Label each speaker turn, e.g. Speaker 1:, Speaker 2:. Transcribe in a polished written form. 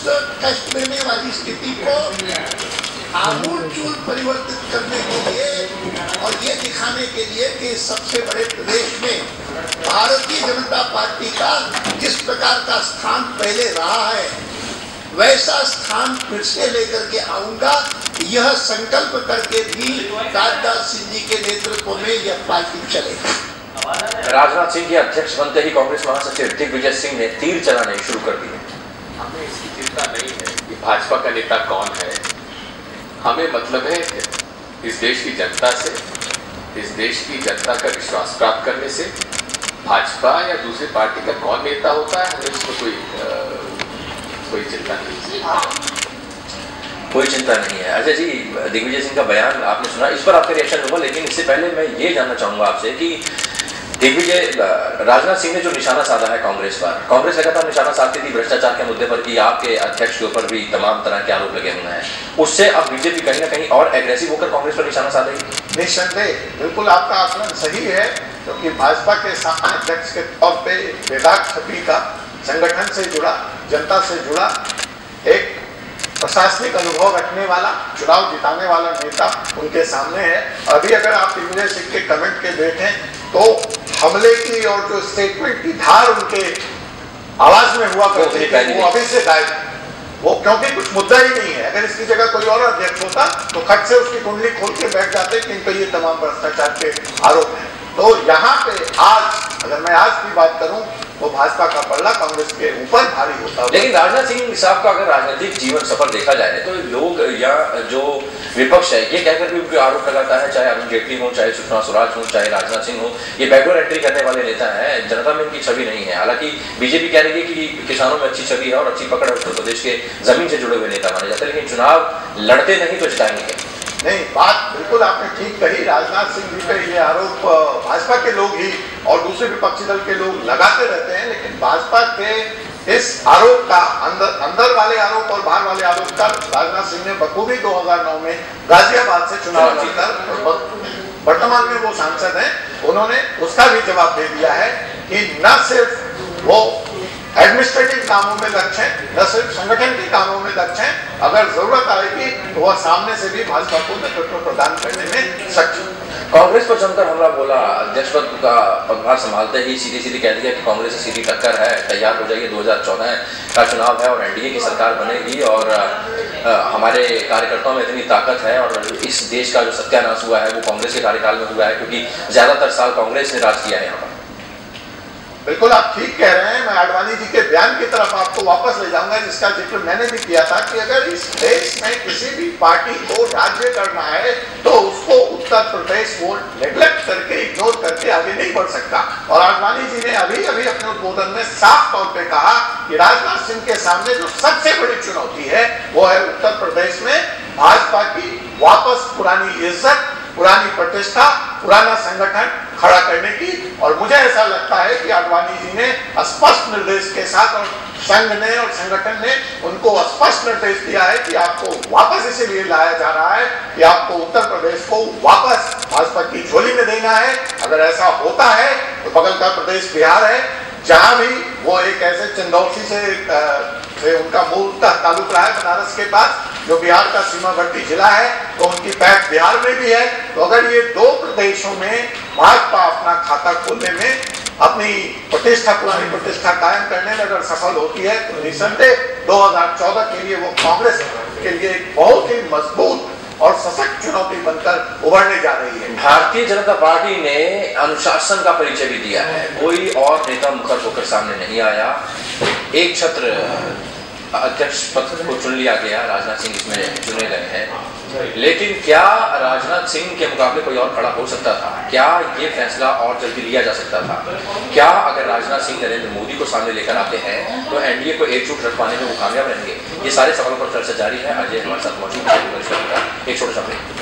Speaker 1: कष्ट देने वाली स्थिति को आमूलचूल परिवर्तित करने के लिए और ये दिखाने के लिए कि सबसे बड़े प्रदेश में भारतीय जनता पार्टी का जिस प्रकार का स्थान पहले रहा है वैसा स्थान फिर से लेकर के आऊंगा, यह संकल्प करके भी राजनाथ सिंह जी के नेतृत्व में यह पार्टी चलेगी।
Speaker 2: राजनाथ सिंह के अध्यक्ष बनते ही कांग्रेस महासचिव दिग्विजय सिंह ने तीर चलाने शुरू कर दिए।
Speaker 3: हमें इसकी चिंता नहीं है कि भाजपा का नेता कौन है, हमें मतलब है इस देश की जनता से, इस देश की जनता का विश्वास प्राप्त करने से। भाजपा या दूसरी पार्टी का कौन नेता होता है, हमें इसमें कोई चिंता नहीं है।
Speaker 2: कोई चिंता नहीं है। अच्छा जी, दिग्विजय सिंह का बयान आपने सुना, इस पर आपका रिएक्शन होगा, लेकिन इससे पहले मैं ये जानना चाहूंगा आपसे कि राजनाथ सिंह ने जो निशाना साधा है कांग्रेस पर, कांग्रेस लगातार निशाना साधती थी भ्रष्टाचार के मुद्दे पर कि आपके अध्यक्ष के ऊपर भी तमाम तरह के आरोप लगे हुए हैं, उससे अब बीजेपी कहीं ना कहीं और एग्रेसिव होकर कांग्रेस पर निशाना साधेगी।
Speaker 1: निस्संदेह, बिल्कुल आपका आकलन सही है, क्योंकि भाजपा के सामने अध्यक्ष के तौर पे बेदाग छवि का संगठन से जुड़ा, जनता से जुड़ा, एक प्रशासनिक अनुभव रखने वाला, चुनाव जिताने वाला नेता उनके सामने है। अभी अगर आप दिग्विजय सिंह के कमेंट के देखें तो हमले की और जो स्टेटमेंट की धार उनके आवाज में हुआ करती थी वो अभी से गायब, वो क्योंकि कुछ मुद्दा ही नहीं है। अगर इसकी जगह कोई और अध्यक्ष होता तो खट से उसकी कुंडली खोल के बैठ जाते कि इन पर ये तमाम भ्रष्टाचार के आरोप हैं। तो यहाँ पे आज अगर मैं आज की बात करूं तो भाजपा का पल्ला कांग्रेस के ऊपर भारी होता है।
Speaker 2: लेकिन राजनाथ सिंह साहब का अगर राजनीतिक जीवन सफर देखा जाए तो लोग या जो विपक्ष है ये कहकर भी उनके आरोप लगाता है, चाहे अरुण जेटली हो, चाहे सुषमा स्वराज हो, चाहे राजनाथ सिंह हो, ये बैकडोर एंट्री करने वाले नेता है, जनता में इनकी छवि नहीं है। हालांकि बीजेपी कह रही है कि किसानों में अच्छी छवि है और अच्छी पकड़ है, उत्तर प्रदेश के जमीन से जुड़े हुए नेता माने जाते हैं, लेकिन चुनाव लड़ते नहीं तो जिताएंगे क्या?
Speaker 1: नहीं, बात बिल्कुल आपने ठीक कही। राजनाथ सिंह जी पे ये आरोप भाजपा के लोग ही और दूसरे विपक्षी दल के लोग लगाते रहते हैं, लेकिन भाजपा के इस आरोप का अंदर वाले आरोप और बाहर वाले आरोप का राजनाथ सिंह ने बखूबी 2009 में गाजियाबाद से चुनाव जीतकर वर्तमान में वो सांसद हैं, उन्होंने उसका भी जवाब दे दिया है कि न सिर्फ वो एडमिनिस्ट्रेटिव कामों में दक्ष हैं, न सिर्फ संगठन के कामों में दक्ष हैं, अगर जरूरत आएगी तो वह सामने से भी भाजपा को नेतृत्व प्रदान करने में सक्षम।
Speaker 2: कांग्रेस पर जमकर हमला बोला, अध्यक्ष पद का पदभार संभालते ही सीधी कह दिया कि कांग्रेस से सीधी टक्कर है, तैयार हो जाइए, 2014 का चुनाव है और एनडीए की सरकार बनेगी और हमारे कार्यकर्ताओं में इतनी ताकत है और इस देश का जो सत्यानाश हुआ है वो कांग्रेस के कार्यकाल में हुआ है, क्योंकि ज्यादातर साल कांग्रेस ने राज किया है यहाँ पर।
Speaker 1: बिल्कुल आप ठीक कह रहे हैं। मैं आडवाणी जी के बयान की तरफ आपको वापस ले जाऊंगा, जिसका जिक्र मैंने भी किया था कि अगर इस देश में किसी भी पार्टी को राज्य करना है तो उसको उत्तर प्रदेश वो नेग्लेक्ट करके, इग्नोर करके आगे नहीं बढ़ सकता। और आडवाणी जी ने अभी अपने उद्बोधन में साफ तौर पे कहा कि राजनाथ सिंह के सामने जो सबसे बड़ी चुनौती है वो है उत्तर प्रदेश में भाजपा की वापस पुरानी इज्जत, पुरानी प्रतिष्ठा, पुराना संगठन खड़ा करने की। और मुझे ऐसा लगता है कि आडवाणी जी ने स्पष्ट निर्देश के साथ और संघ ने और संगठन ने उनको स्पष्ट निर्देश दिया है कि आपको वापस इसीलिए लाया जा रहा है कि आपको उत्तर प्रदेश को वापस भाजपा की झोली में देना है। अगर ऐसा होता है तो बगल का प्रदेश बिहार है, जहां भी वो एक ऐसे चंदौसी से उनका मूलतः ताल्लुक रहा है बनारस के पास, जो बिहार का सीमावर्ती जिला है, तो उनकी पैठ बिहार में भी है। तो अगर ये दो प्रदेशों में भाजपा अपना खाता खोलने में, अपनी प्रतिष्ठा, पुरानी प्रतिष्ठा कायम करने में अगर सफल होती है तो निसंदेह 2014 के लिए वो कांग्रेस के लिए एक बहुत ही मजबूत और सशक्त चुनौती बनकर उभरने जा रही है।
Speaker 2: भारतीय जनता पार्टी ने अनुशासन का परिचय भी दिया है, कोई और नेता मुखर होकर सामने नहीं आया। एक छत्र अध्यक्ष पद को चुन लिया गया, राजनाथ सिंह इसमें चुने गए हैं, लेकिन क्या राजनाथ सिंह के मुकाबले कोई और खड़ा हो सकता था? क्या ये फैसला और जल्दी लिया जा सकता था? क्या अगर राजनाथ सिंह नरेंद्र मोदी को सामने लेकर आते हैं तो एनडीए को एकजुट रख पाने में वो कामयाब रहेंगे? ये सारे सवालों पर चर्चा जारी है। अजय हमारे साथ मौजूद है। एक छोटा सा ब्रेक।